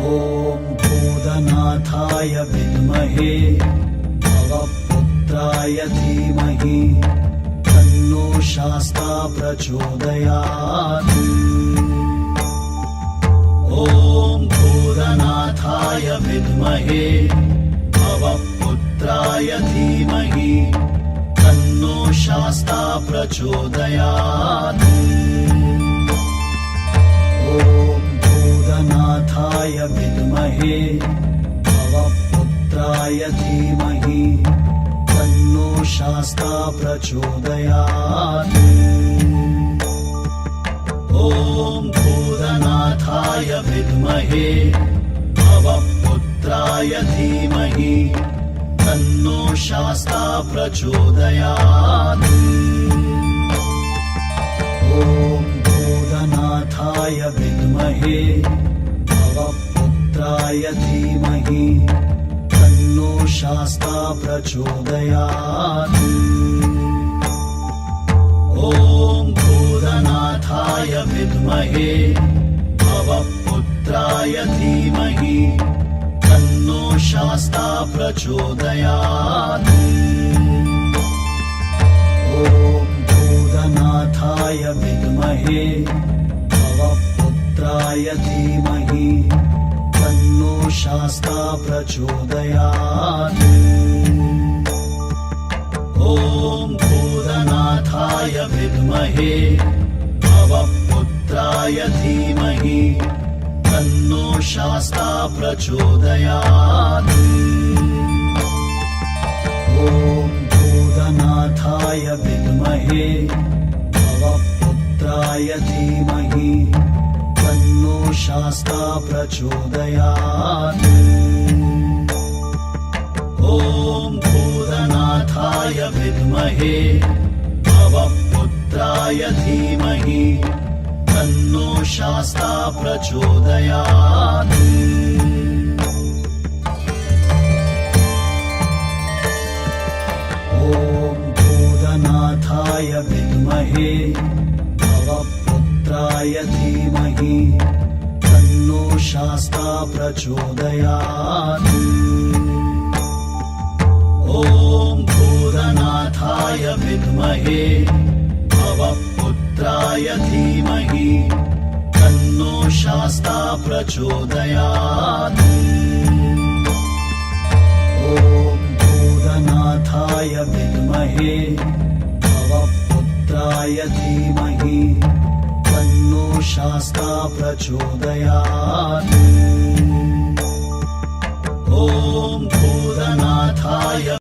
ॐ भूतनाथाय विद्महे भवपुत्राय धीमहि तन्नो शास्ता प्रचोदयात्। ॐ भूतनाथाय विद्महे भवपुत्राय धीमहि तन्नो शास्ता प्रचोदयात्। ॐ भूतनाथाय विद्महे भवपुत्राय धीमहि तन्नो शास्ता प्रचोदयात्। ॐ भूतनाथाय विद्महे भवपुत्राय धीमहि तन्नो शास्ता प्रचोदयात्। ॐ भूतनाथाय विद्महे भवपुत्राय धीमहि तन्नो शास्ता प्रचोदयात्। ॐ भूतनाथाय विद्महे भवपुत्राय धीमहि तन्नो शास्ता प्रचोदयात्। ॐ भूतनाथाय विद्महे भवपुत्राय धीमहि तन्नो शास्ता प्रचोदयात्। ॐ भूतनाथाय विद्महे भवपुत्राय धीमहि तन्नो शास्ता प्रचोदयात्। ॐ भूतनाथाय विद्महे भवपुत्राय धीमहि तन्नो शास्ता प्रचोदयात्। ॐ भूतनाथाय विद्महे भवपुत्राय धीमहि तन्नो शास्ता प्रचोदयात्। ॐ भूतनाथाय विद्महे भवपुत्राय धीमहि तन्नो शास्ता प्रचोदयात्। ॐ भूतनाथाय विद्महे भवपुत्राय धीमहि तन्नो शास्ता प्रचोदयात्। ॐ भूतनाथाय विद्महे भवपुत्राय धीमहि तन्नो शास्ता प्रचोदयात्। ॐ भूतनाथाय